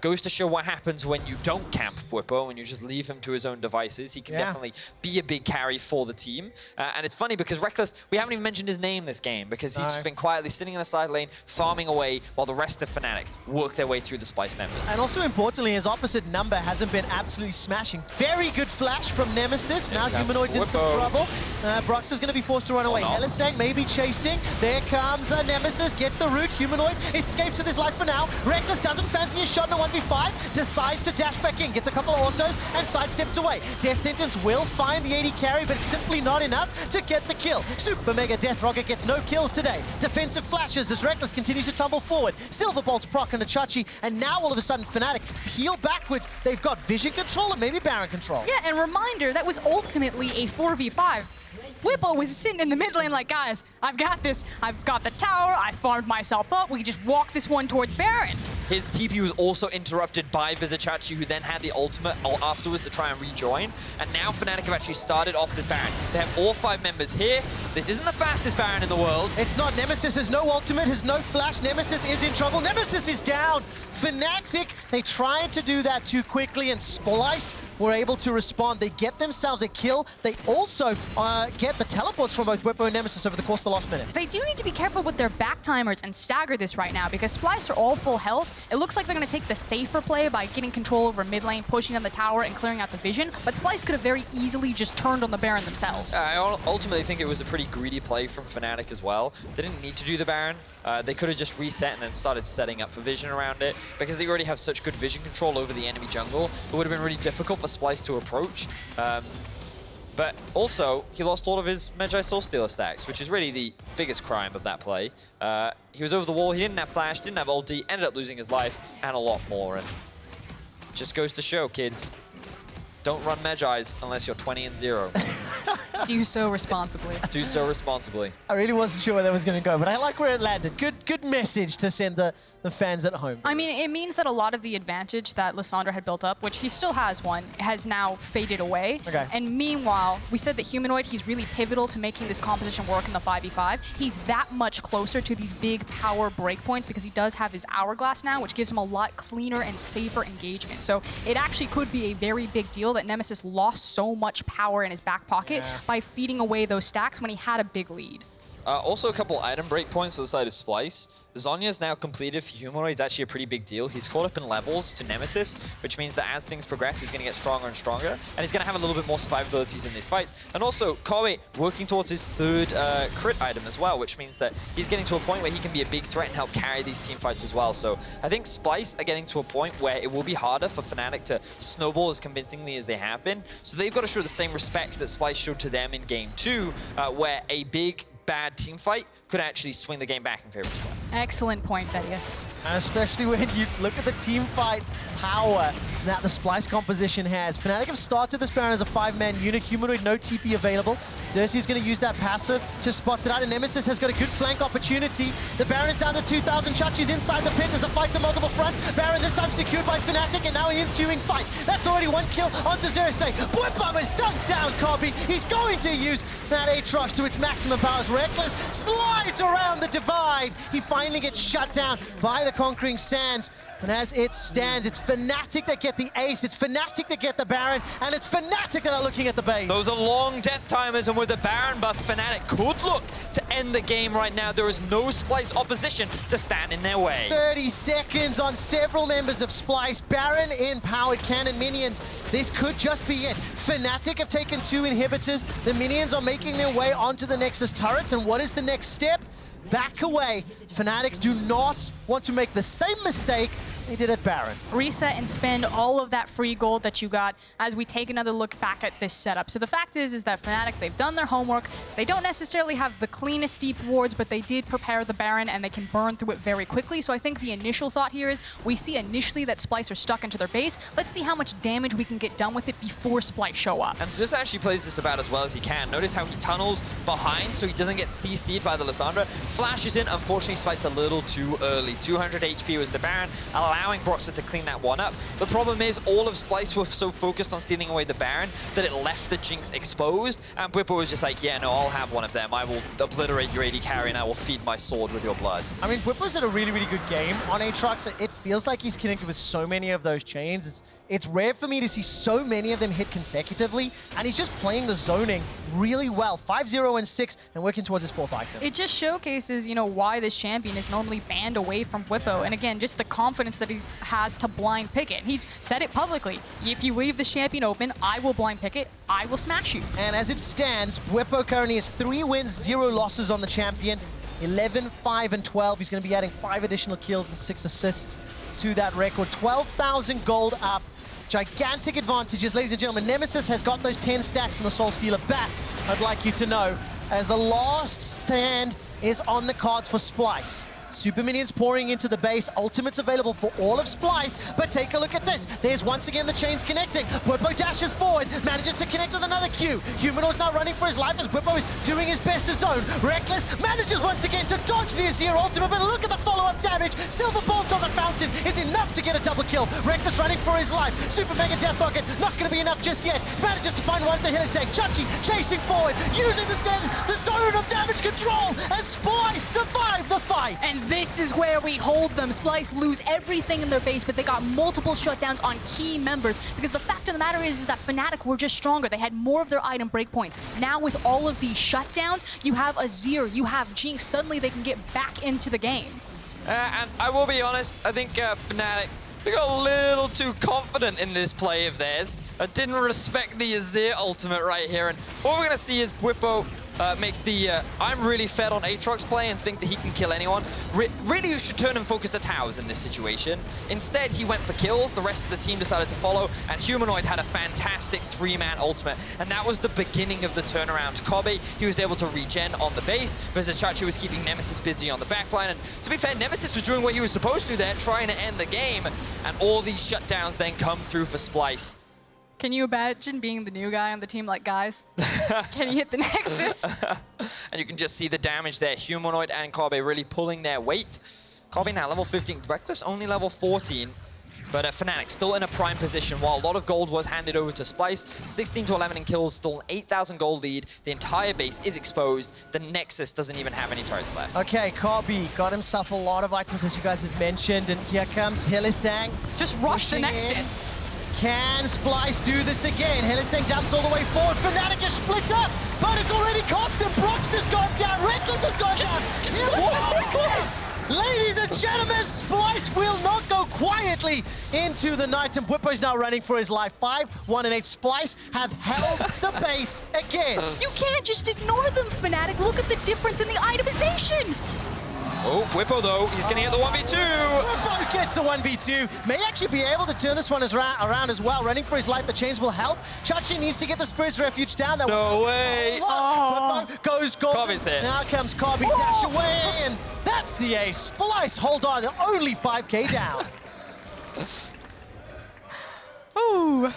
Speaker 2: Goes to show what happens when you don't camp Bwipo and you just leave him to his own devices. He can definitely be a big carry for the team. And it's funny because Rekkles, we haven't even mentioned his name this game because he's just been quietly sitting in the side lane, farming away while the rest of Fnatic work their way through the Splyce members.
Speaker 1: And also importantly, his opposite number hasn't been absolutely smashing. Very good flash from Nemesis. Now Humanoid's in some trouble. Broxah's going to be forced to run away. Hylissang maybe chasing. There comes Nemesis, gets the root. Humanoid escapes with his life for now. Rekkles doesn't fancy a shot in a 1v5, decides to dash back in, gets a couple of autos, and sidesteps away. Death Sentence will find the AD carry, but it's simply not enough to get the kill. Super Mega Death Rocket gets no kills today. Defensive flashes as Rekkles continues to tumble forward. Silver Bolts proc onto Chachi, and now all of a sudden Fnatic peel backwards. They've got vision control and maybe Baron control.
Speaker 3: Yeah, and reminder, that was ultimately a 4v5. Bwipo was sitting in the mid lane like, guys, I've got this. I've got the tower. I farmed myself up. We just walk this one towards Baron.
Speaker 2: His TP was also interrupted by Vizicsacsi, who then had the ultimate afterwards to try and rejoin. And now Fnatic have actually started off this Baron. They have all 5 members here. This isn't the fastest Baron in the world.
Speaker 1: It's not. Nemesis has no ultimate, has no flash. Nemesis is in trouble. Nemesis is down. Fnatic, they tried to do that too quickly, and Splyce were able to respond. They get themselves a kill. They also get the teleports from both Bwipo and Nemesis over the course of the last minute.
Speaker 3: They do need to be careful with their back timers and stagger this right now, because Splyce are all full health. It looks like they're going to take the safer play by getting control over mid lane, pushing on the tower, and clearing out the vision. But Splyce could have very easily just turned on the Baron themselves.
Speaker 2: I ultimately think it was a pretty greedy play from Fnatic as well. They didn't need to do the Baron. They could have just reset and then started setting up for vision around it, because they already have such good vision control over the enemy jungle. It would have been really difficult for Splyce to approach. But also, he lost all of his Magi Soulstealer stacks, which is really the biggest crime of that play. He was over the wall, he didn't have flash, didn't have ulti, ended up losing his life, and a lot more. And just goes to show, kids, don't run Magi's unless you're 20-0.
Speaker 3: Do so responsibly.
Speaker 2: Do so responsibly.
Speaker 1: I really wasn't sure where that was going to go, but I like where it landed. Good message to send the fans at home.
Speaker 3: I mean, it means that a lot of the advantage that Lissandra had built up, which he still has one, has now faded away.
Speaker 1: Okay.
Speaker 3: And meanwhile, we said that Humanoid, he's really pivotal to making this composition work in the 5v5. He's that much closer to these big power breakpoints because he does have his Hourglass now, which gives him a lot cleaner and safer engagement. So it actually could be a very big deal that Nemesis lost so much power in his back pocket by feeding away those stacks when he had a big lead.
Speaker 2: Also a couple item breakpoints on the side of Splyce. Zhonya's now completed for Humanoid. It's actually a pretty big deal. He's caught up in levels to Nemesis, which means that as things progress, he's going to get stronger and stronger, and he's going to have a little bit more survivabilities in these fights. And also, Kobbe working towards his 3rd crit item as well, which means that he's getting to a point where he can be a big threat and help carry these team fights as well. So I think Splyce are getting to a point where it will be harder for Fnatic to snowball as convincingly as they have been. So they've got to show the same respect that Splyce showed to them in Game 2, where a big, bad team fight could actually swing the game back in favor of Splyce.
Speaker 3: Excellent point, Vedius.
Speaker 1: And especially when you look at the team fight power that the Splyce composition has. Fnatic have started this Baron as a 5-man unit. Humanoid, no TP available. Xerxe is going to use that passive, just spots it out, and Nemesis has got a good flank opportunity. The Baron is down to 2,000. Chachi's inside the pit. There's a fight to multiple fronts. Baron this time secured by Fnatic, and now an ensuing fight. That's already 1 kill onto Xerxe. Bwipo has dunked down Kobbe. He's going to use that Aatrox to its maximum powers. Rekkles slides around the divide. He finally gets shut down by the Conquering Sands. And as it stands, it's Fnatic that get the ace, it's Fnatic that get the Baron, and it's Fnatic that are looking at the base.
Speaker 2: Those are long death timers, and with the Baron buff, Fnatic could look to end the game right now. There is no Splyce opposition to stand in their way.
Speaker 1: 30 seconds on several members of Splyce. Baron in powered cannon minions. This could just be it. Fnatic have taken 2 inhibitors. The minions are making their way onto the Nexus turrets, and what is the next step? Back away. Fnatic do not want to make the same mistake they did at Baron.
Speaker 3: Reset and spend all of that free gold that you got as we take another look back at this setup. So the fact is that Fnatic, they've done their homework. They don't necessarily have the cleanest deep wards, but they did prepare the Baron and they can burn through it very quickly. So I think the initial thought here is we see initially that Splyce are stuck into their base. Let's see how much damage we can get done with it before Splyce show up.
Speaker 2: And just actually plays this about as well as he can. Notice how he tunnels behind so he doesn't get CC'd by the Lissandra. Flashes in, unfortunately Spike's a little too early. 200 HP was the Baron, allowing Broxah to clean that one up. The problem is all of Splyce were so focused on stealing away the Baron that it left the Jinx exposed, and Bwipo was just like, yeah, no, I'll have one of them. I will obliterate your AD carry and I will feed my sword with your blood.
Speaker 1: I mean, Bwipo's had a really, really good game on Aatrox. It feels like he's connected with so many of those chains. It's rare for me to see so many of them hit consecutively, and he's just playing the zoning really well. 5-0 and 6, and working towards his 4th item.
Speaker 3: It just showcases, you know, why this champion is normally banned away from Bwipo. And again, just the confidence that he has to blind pick it. He's said it publicly. If you leave this champion open, I will blind pick it. I will smash you.
Speaker 1: And as it stands, Bwipo currently has 3 wins, 0 losses on the champion. 11, 5, and 12. He's going to be adding 5 additional kills and 6 assists to that record. 12,000 gold up. Gigantic advantages, ladies and gentlemen. Nemesis has got those 10 stacks on the Soul Stealer back, I'd like you to know, as the last stand is on the cards for Splyce. Super minions pouring into the base. Ultimates available for all of Splyce, but take a look at this. There's once again the chains connecting. Bwipo dashes forward, manages to connect with another Q. Humanoid's now running for his life as Bwipo is doing his best to zone. Rekkles manages once again to dodge the Azir ultimate, but look at the follow-up damage. Silver bolts on the fountain is enough to get a double kill. Rekkles running for his life. Super mega death rocket, not going to be enough just yet. Manages to find one to Hylissang. Chachi chasing forward, using the zone of damage control, and Splyce survive the fight.
Speaker 3: And this is where we hold them. Splyce lose everything in their base, but they got multiple shutdowns on key members because the fact of the matter is that Fnatic were just stronger. They had more of their item breakpoints. Now with all of these shutdowns, you have Azir, you have Jinx. Suddenly they can get back into the game.
Speaker 2: And I will be honest, I think Fnatic, they got a little too confident in this play of theirs. Didn't respect the Azir ultimate right here. And what we're going to see is Bwipo make the I'm really fed on Aatrox play and think that he can kill anyone. Really, you should turn and focus the towers in this situation. Instead, he went for kills. The rest of the team decided to follow, and Humanoid had a fantastic 3-man ultimate, and that was the beginning of the turnaround. Kobbe, he was able to regen on the base. Vizicsacsi was keeping Nemesis busy on the backline, and to be fair, Nemesis was doing what he was supposed to there, trying to end the game, and all these shutdowns then come through for Splyce.
Speaker 3: Can you imagine being the new guy on the team like, guys, can you hit the Nexus?
Speaker 2: And you can just see the damage there. Humanoid and Kobbe really pulling their weight. Kobbe now level 15, Rekkles only level 14. But Fnatic still in a prime position. While a lot of gold was handed over to Splyce, 16 to 11 in kills, still an 8,000 gold lead. The entire base is exposed. The Nexus doesn't even have any turrets left.
Speaker 1: Okay, Kobbe got himself a lot of items, as you guys have mentioned, and here comes Hylissang.
Speaker 3: Just rush the Nexus.
Speaker 1: Can Splyce do this again? Hylissang dumps all the way forward. Fnatic is split up, but it's already cost him. Broxah's gone down. Rekkles has gone down. Ladies and gentlemen, Splyce will not go quietly into the night, and Bwipo's now running for his life. 5, 1, and 8. Splyce have held the base again.
Speaker 3: You can't just ignore them, Fnatic. Look at the difference in the itemization.
Speaker 2: Oh, Bwipo though, he's going to get the 1v2.
Speaker 1: Bwipo gets the 1v2. May actually be able to turn this one around as well. Running for his life, the chains will help. Chachi needs to get the Spirit's Refuge down.
Speaker 2: No way.
Speaker 1: Bwipo goes gold.
Speaker 2: Kobbe's here.
Speaker 1: Now comes Kobbe, dash away, and that's the ace. Splyce, hold on, they're only 5k down.
Speaker 3: Ooh.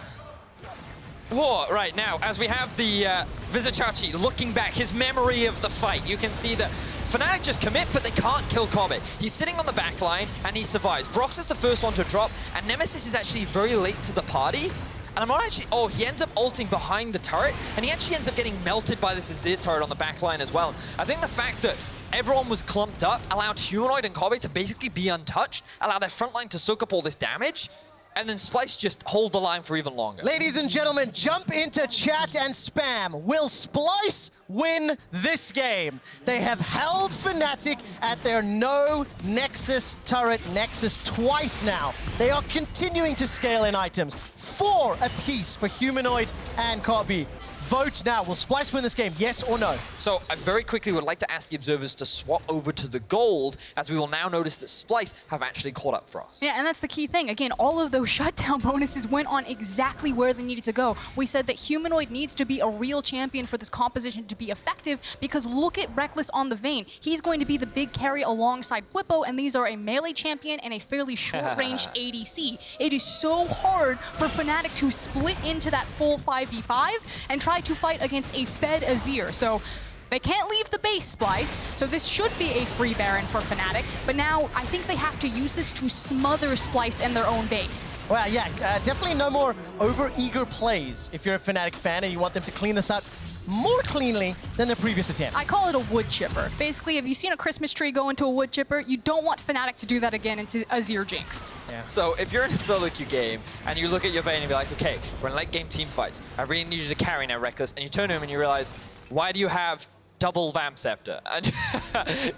Speaker 2: Oh, right, now, as we have the Vizicsacsi looking back, his memory of the fight, you can see that Fnatic just commit, but they can't kill Kobbe. He's sitting on the back line, and he survives. Broxah's the first one to drop, and Nemesis is actually very late to the party. And I'm not actually... Oh, he ends up ulting behind the turret, and he actually ends up getting melted by this Azir turret on the back line as well. I think the fact that everyone was clumped up allowed Humanoid and Kobbe to basically be untouched, allow their front line to soak up all this damage, and then Splyce just hold the line for even longer.
Speaker 1: Ladies and gentlemen, jump into chat and spam. Will Splyce win this game? They have held Fnatic at their no Nexus turret Nexus twice now. They are continuing to scale in items. 4 apiece for Humanoid and Kobbe. Vote now. Will Splyce win this game, yes or no?
Speaker 2: So I very quickly would like to ask the observers to swap over to the gold, as we will now notice that Splyce have actually caught up for us.
Speaker 3: Yeah, and that's the key thing. Again, all of those shutdown bonuses went on exactly where they needed to go. We said that Humanoid needs to be a real champion for this composition to be effective, because look at Rekkles on the Vayne. He's going to be the big carry alongside Bwipo, and these are a melee champion and a fairly short-range ADC. It is so hard for Fnatic to split into that full 5v5 and try to fight against a fed Azir. So they can't leave the base, Splyce, so this should be a free Baron for Fnatic, but now I think they have to use this to smother Splyce in their own base.
Speaker 1: Well, yeah, definitely no more over-eager plays if you're a Fnatic fan and you want them to clean this up more cleanly than the previous attempt.
Speaker 3: I call it a wood chipper. Basically, if you've seen a Christmas tree go into a wood chipper, you don't want Fnatic to do that again into Azir Jinx.
Speaker 2: Yeah. So if you're in a solo queue game and you look at your Vayne and be like, okay, we're in late game team fights. I really need you to carry now, Rekkles. And you turn to him and you realize, why do you have double Vamp Scepter? And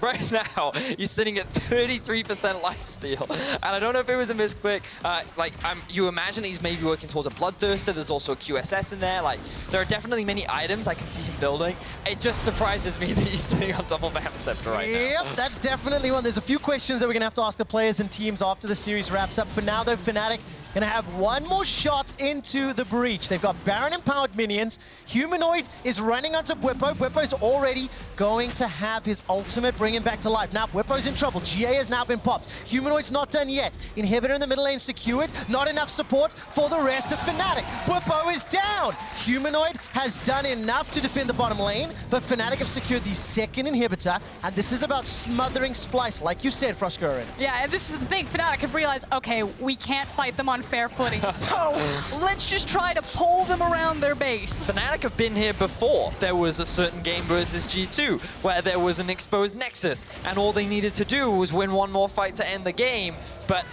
Speaker 2: right now, he's sitting at 33% lifesteal. And I don't know if it was a misclick. You imagine he's maybe working towards a Bloodthirster. There's also a QSS in there. Like, there are definitely many items I can see him building. It just surprises me that he's sitting on double Vamp Scepter right now.
Speaker 1: Yep, that's definitely one. There's a few questions that we're going to have to ask the players and teams after the series wraps up. For now, though, Fnatic gonna have one more shot into the breach. They've got Baron empowered minions. Humanoid is running onto Bwipo. Bwipo's already going to have his ultimate bring him back to life. Now Bwipo's in trouble. GA has now been popped. Humanoid's not done yet. Inhibitor in the middle lane secured. Not enough support for the rest of Fnatic. Bwipo is down. Humanoid has done enough to defend the bottom lane, but Fnatic have secured the second inhibitor, and this is about smothering Splyce, like you said, Froskurinn.
Speaker 3: Yeah, and this is the thing. Fnatic have realized, okay, we can't fight them on fair footing, so let's just try to pull them around their base.
Speaker 2: Fnatic have been here before. There was a certain game versus G2 where there was an exposed Nexus, and all they needed to do was win one more fight to end the game, but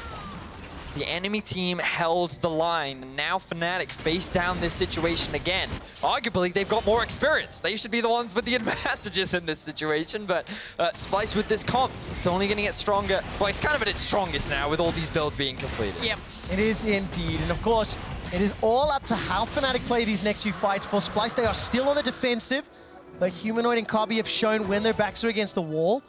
Speaker 2: the enemy team held the line, and now Fnatic face down this situation again. Arguably, they've got more experience. They should be the ones with the advantages in this situation, but Splyce with this comp, it's only going to get stronger. Well, it's kind of at its strongest now with all these builds being completed.
Speaker 3: Yep.
Speaker 1: It is indeed, and of course, it is all up to how Fnatic play these next few fights. For Splyce, they are still on the defensive, but Humanoid and Kobbe have shown when their backs are against the wall,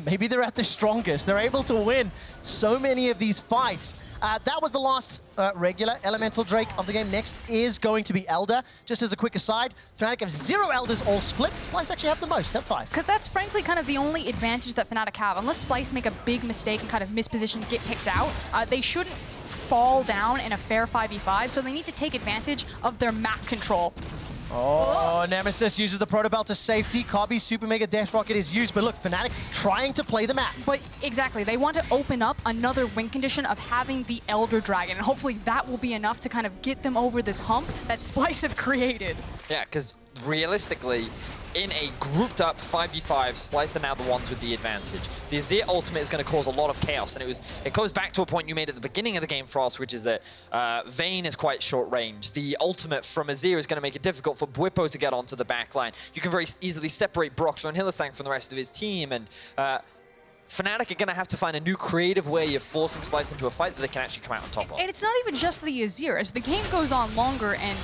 Speaker 1: maybe they're at their strongest. They're able to win so many of these fights. That was the last regular Elemental Drake of the game. Next is going to be Elder. Just as a quick aside, Fnatic have 0 Elders all split. Splyce actually have the most at 5.
Speaker 3: Because that's frankly kind of the only advantage that Fnatic have. Unless Splyce make a big mistake and kind of misposition to get picked out, they shouldn't fall down in a fair 5v5, so they need to take advantage of their map control.
Speaker 1: Oh, Nemesis uses the Proto Belt to safety. Kobbe's Super Mega Death Rocket is used, but look, Fnatic trying to play the map.
Speaker 3: But exactly, they want to open up another win condition of having the Elder Dragon, and hopefully that will be enough to kind of get them over this hump that Splyce have created.
Speaker 2: Yeah, because realistically, in a grouped up 5v5, Splyce are now the ones with the advantage. The Azir ultimate is going to cause a lot of chaos, and it goes back to a point you made at the beginning of the game, Frost, which is that Vayne is quite short range. The ultimate from Azir is going to make it difficult for Bwipo to get onto the backline. You can very easily separate Broxah and Hylissang from the rest of his team, and Fnatic are going to have to find a new creative way of forcing Splyce into a fight that they can actually come out on top of.
Speaker 3: And it's not even just the Azir. As the game goes on longer, and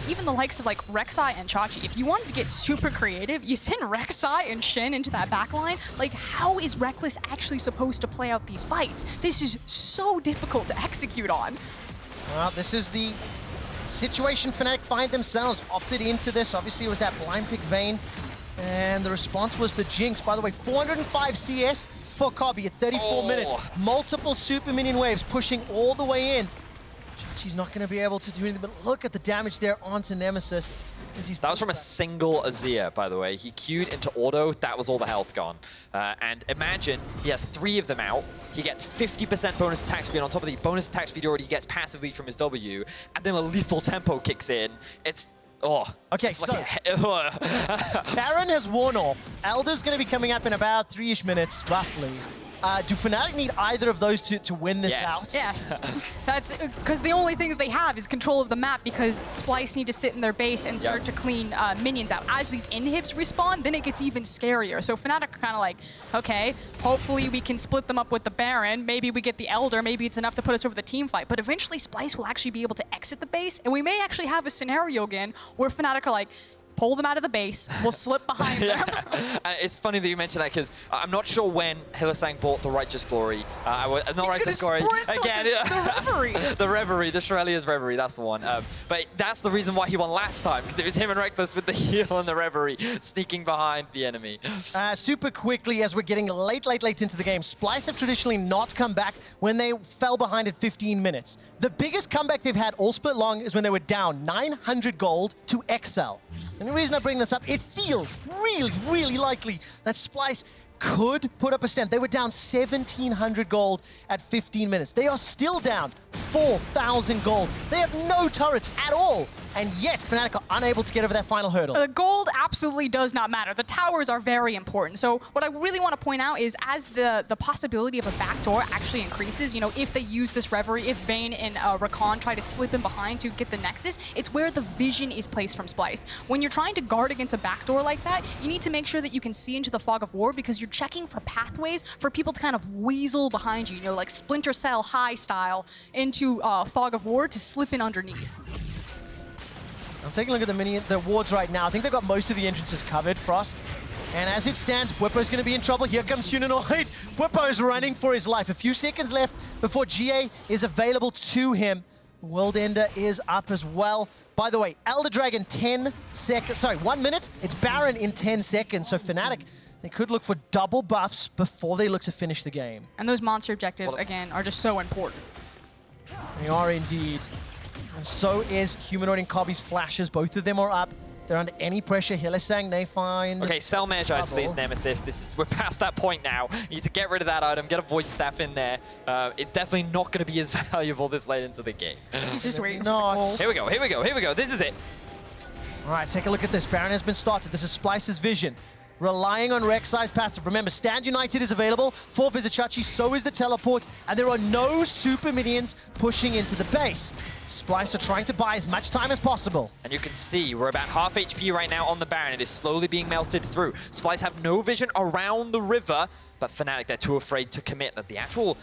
Speaker 3: even the likes of like Rek'Sai and Xerxe, if you wanted to get super creative, you send Rek'Sai and Shen into that backline. Like, how is Rekkles actually supposed to play out these fights? This is so difficult to execute on.
Speaker 1: Well, this is the situation Fnatic find themselves. Opted into this. Obviously, it was that blind pick Vayne, and the response was the Jinx. By the way, 405 CS for Kobbe at 34 minutes. Multiple super minion waves pushing all the way in. She's not going to be able to do anything, but look at the damage there onto Nemesis.
Speaker 2: That was from a single Azir, by the way. He queued into auto, that was all the health gone. And imagine, he has 3 of them out. He gets 50% bonus attack speed on top of the bonus attack speed already gets passively from his W, and then a lethal tempo kicks in. It's
Speaker 1: okay, so Baron has worn off. Elder's going to be coming up in about 3-ish minutes, roughly. Do Fnatic need either of those to win this out?
Speaker 3: Yes. That's because the only thing that they have is control of the map, because Splyce need to sit in their base and start to clean minions out. As these inhibs respawn, then it gets even scarier. So Fnatic are kind of like, okay, hopefully we can split them up with the Baron. Maybe we get the Elder. Maybe it's enough to put us over the team fight. But eventually Splyce will actually be able to exit the base, and we may actually have a scenario again where Fnatic are like, pull them out of the base, we'll slip behind them.
Speaker 2: It's funny that you mentioned that, because I'm not sure when Hylissang bought the Righteous Glory. Not Righteous Glory. Again,
Speaker 3: the Reverie.
Speaker 2: The Reverie, the Shirelia's Reverie, that's the one. But that's the reason why he won last time, because it was him and Rekkles with the heal and the Reverie, sneaking behind the enemy.
Speaker 1: Super quickly, as we're getting late into the game, Splyce have traditionally not come back when they fell behind at 15 minutes. The biggest comeback they've had all split long is when they were down 900 gold to XL. And the reason I bring this up, it feels really likely that Splyce could put up a stand. They were down 1,700 gold at 15 minutes. They are still down 4,000 gold. They have no turrets at all. And yet, Fnatic are unable to get over that final hurdle.
Speaker 3: The gold absolutely does not matter. The towers are very important. So what I really want to point out is, as the possibility of a backdoor actually increases, you know, if they use this Reverie, if Vayne and Rakan try to slip in behind to get the Nexus, it's where the vision is placed from Splyce. When you're trying to guard against a backdoor like that, you need to make sure that you can see into the Fog of War, because you're checking for pathways for people to kind of weasel behind you, you know, like Splinter Cell high style into Fog of War to slip in underneath.
Speaker 1: I'm taking a look at the wards right now. I think they've got most of the entrances covered, Frost. And as it stands, Bwipo's going to be in trouble. Here comes Humanoid. Bwipo's running for his life. A few seconds left before GA is available to him. World Ender is up as well. By the way, Elder Dragon 10 seconds, sorry, 1 minute. It's Baron in 10 seconds. So Fnatic, they could look for double buffs before they look to finish the game.
Speaker 3: And those monster objectives, again, are just so important.
Speaker 1: They are indeed. And so is Humanoid and Kobbe's flashes. Both of them are up. They're under any pressure. Hylissang, they find...
Speaker 2: Okay, sell Magi's, please, Nemesis. We're past that point now. You need to get rid of that item, get a Void Staff in there. It's definitely not going to be as valuable this late into the game.
Speaker 3: He's just waiting
Speaker 1: Not.
Speaker 3: for the goal.
Speaker 2: Here we go, here we go, here we go. This is it.
Speaker 1: All right, take a look at this. Baron has been started. This is Splyce's vision. Relying on Rek'Sai's passive. Remember, Stand United is available for Vizicsacsi, so is the teleport, and there are no super minions pushing into the base. Splyce are trying to buy as much time as possible.
Speaker 2: And you can see we're about half HP right now on the Baron. It is slowly being melted through. Splyce have no vision around the river, but Fnatic, they're too afraid to commit. The actual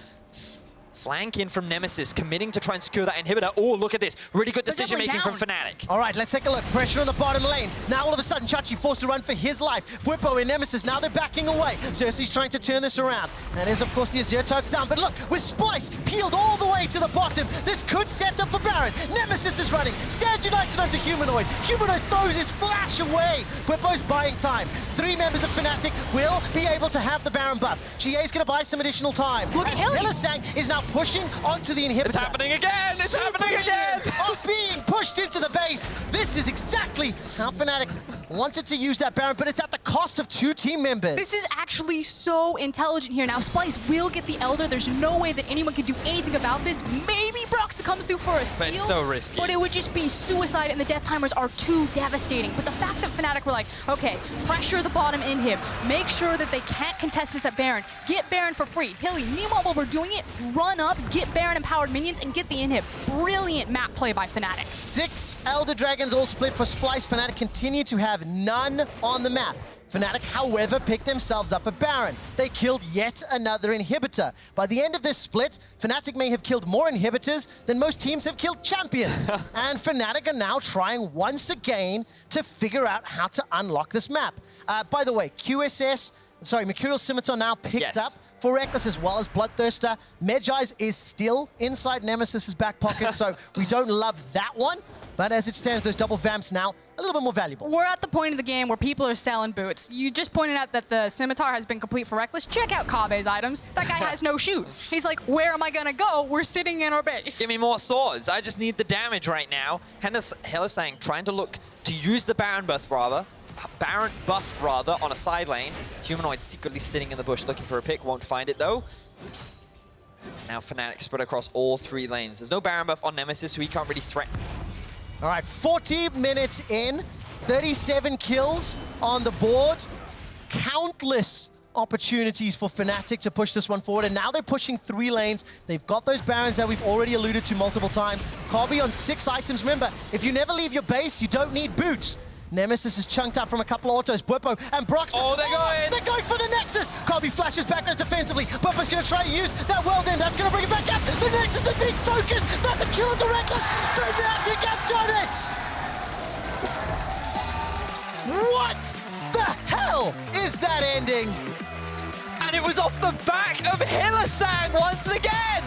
Speaker 2: flank in from Nemesis, committing to try and secure that inhibitor. Oh, look at this. Really good decision-making from Fnatic.
Speaker 1: All right, let's take a look. Pressure on the bottom lane. Now all of a sudden, Chachi forced to run for his life. Bwipo and Nemesis, now they're backing away. Xerxe's trying to turn this around. That is, of course, the Azir touchdown. But look, with Splyce peeled all the way to the bottom, this could set up for Baron. Nemesis is running. Stand United onto Humanoid. Humanoid throws his flash away. Bwipo's buying time. 3 members of Fnatic will be able to have the Baron buff. GA's going to buy some additional time.
Speaker 3: Look at
Speaker 1: Hylissang is now pushing onto the inhibitor.
Speaker 2: It's happening again! It's happening again!
Speaker 1: Are being pushed into the base. This is exactly how Fnatic wanted to use that Baron, but it's at the cost of 2 team members.
Speaker 3: This is actually so intelligent here. Now, Splyce will get the Elder. There's no way that anyone can do anything about this. Maybe Broxah comes through for a steal.
Speaker 2: But it's so risky.
Speaker 3: But it would just be suicide, and the death timers are too devastating. But the fact that Fnatic were like, okay, pressure the bottom inhib, make sure that they can't contest this at Baron, get Baron for free. Hilly, meanwhile, while we're doing it, run up, get Baron empowered minions, and get the inhib. Brilliant map play by Fnatic.
Speaker 1: 6 Elder Dragons all split for Splyce. Fnatic continue to have none on the map. Fnatic, however, picked themselves up a Baron. They killed yet another inhibitor. By the end of this split, Fnatic may have killed more inhibitors than most teams have killed champions. And Fnatic are now trying once again to figure out how to unlock this map. By the way, Mercurial Scimitar now picked up for Rekkles as well as Bloodthirster. Magi's is still inside Nemesis's back pocket, so we don't love that one. But as it stands, those double vamps now a little bit more valuable.
Speaker 3: We're at the point of the game where people are selling boots. You just pointed out that the Scimitar has been complete for Rekkles. Check out Kobbe's items. That guy has no shoes. He's like, where am I gonna go? We're sitting in our base.
Speaker 2: Give me more swords. I just need the damage right now. Hylissang trying to look to use the Baron buff rather on a side lane. Humanoid secretly sitting in the bush looking for a pick. Won't find it though. Now Fnatic spread across all 3 lanes. There's no Baron buff on Nemesis, so he can't really threaten.
Speaker 1: All right, 40 minutes in, 37 kills on the board. Countless opportunities for Fnatic to push this one forward, and now they're pushing 3 lanes. They've got those Barons that we've already alluded to multiple times. Kobbe on 6 items. Remember, if you never leave your base, you don't need boots. Nemesis is chunked out from a couple of autos. Bwipo and Broxah.
Speaker 2: Oh, they're going!
Speaker 1: They're going for the Nexus! Kobbe flashes back as defensively. Bwipo's going to try to use that World End. That's going to bring it back up. The Nexus is being focused. That's a kill into Rekkles. Fnatic have done it! What the hell is that ending?
Speaker 2: And it was off the back of Hylissang once again!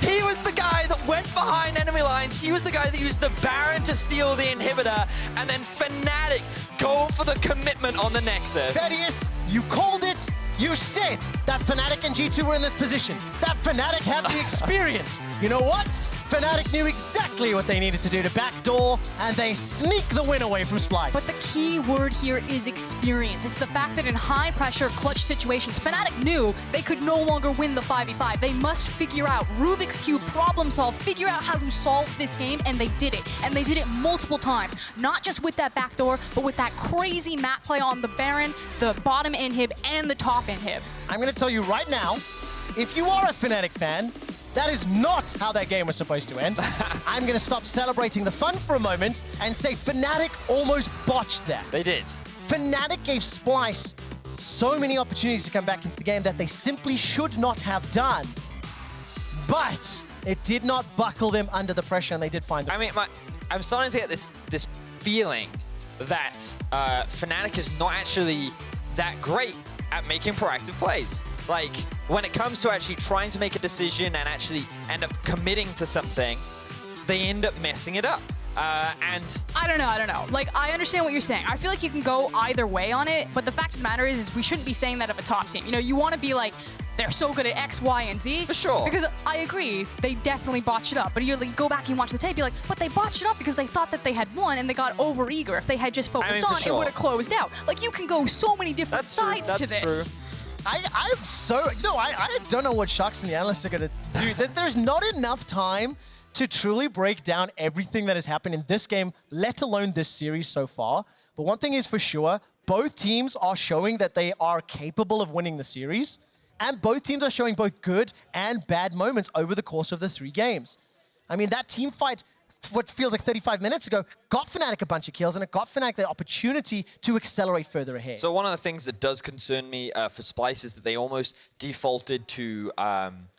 Speaker 2: He was the guy that went behind enemy lines. He was the guy that used the Baron to steal the inhibitor. And then Fnatic go for the commitment on the Nexus.
Speaker 1: Vedius, you called it. You said that Fnatic and G2 were in this position. That Fnatic have the experience. You know what? Fnatic knew exactly what they needed to do to backdoor, and they sneak the win away from Splyce.
Speaker 3: But the key word here is experience. It's the fact that in high-pressure, clutch situations, Fnatic knew they could no longer win the 5v5. They must figure out Rubik's Cube, problem solve, figure out how to solve this game, and they did it. And they did it multiple times. Not just with that backdoor, but with that crazy map play on the Baron, the bottom inhib, and the top inhib.
Speaker 1: I'm going to tell you right now, if you are a Fnatic fan, that is not how that game was supposed to end. I'm going to stop celebrating the fun for a moment and say Fnatic almost botched that.
Speaker 2: They did.
Speaker 1: Fnatic gave Splyce so many opportunities to come back into the game that they simply should not have done. But it did not buckle them under the pressure, and they did find it.
Speaker 2: I mean, I'm starting to get this feeling that Fnatic is not actually that great at making proactive plays. Like, when it comes to actually trying to make a decision and actually end up committing to something, they end up messing it up. And
Speaker 3: I don't know. Like, I understand what you're saying. I feel like you can go either way on it, but the fact of the matter is we shouldn't be saying that of a top team. You know, you want to be like, they're so good at X, Y, and Z.
Speaker 2: For sure.
Speaker 3: Because I agree, they definitely botched it up. But you go back and watch the tape, you're like, but they botched it up because they thought that they had won and they got over-eager. If they had just focused on, it would have closed out. Like, you can go so many different sides to this.
Speaker 2: True.
Speaker 1: I'm so, you know, I don't know what Xerxe and the analysts are going to do. There's not enough time to truly break down everything that has happened in this game, let alone this series so far. But one thing is for sure, both teams are showing that they are capable of winning the series, and both teams are showing both good and bad moments over the course of the 3 games. I mean, that team fight, what feels like 35 minutes ago, got Fnatic a bunch of kills, and it got Fnatic the opportunity to accelerate further ahead.
Speaker 2: So one of the things that does concern me for Splyce is that they almost defaulted to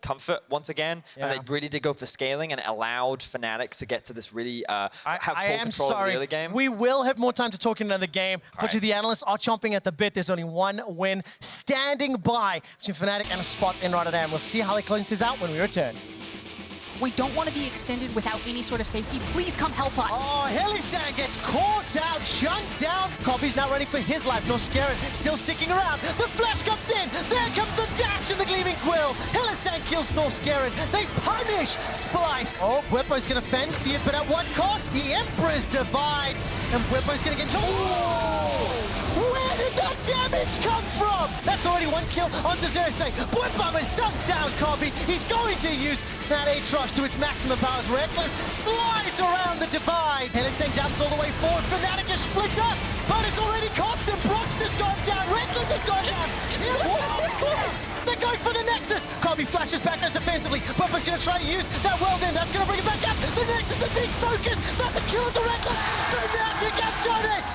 Speaker 2: comfort once again, and they really did go for scaling, and it allowed Fnatic to get to this really have full control of the early game.
Speaker 1: We will have more time to talk in another game. Unfortunately, the analysts are chomping at the bit. There's only one win standing by between Fnatic and a spot in Rotterdam. We'll see how they close this out when we return.
Speaker 3: We don't want to be extended without any sort of safety. Please come help us.
Speaker 1: Oh, Hylissang gets caught out, chunked down. Kobbe's now running for his life. Norskeren still sticking around. The flash comes in. There comes the dash and the gleaming quill. Hylissang kills Norskeren. They punish Splyce. Oh, Bwipo's going to fancy it, but at what cost? The Emperor's Divide. And Bwipo's going to get... Oh! Where did that damage come from? That's already 1 kill onto Xerxe. Bwipo has dunked down Kobbe. He's going to use that Aatrox to its maximum powers. Rekkles slides around the divide. Hylissang dumps all the way forward. Fnatic is split up, but it's already cost them. Broxah's gone down. Rekkles has gone down. Nexus! They're going for the Nexus. Kobbe flashes back as defensively. Bwipo's going to try to use that Whirlwind. That's going to bring it back up. The Nexus is being focused. That's a kill to Rekkles. Fnatic have done it!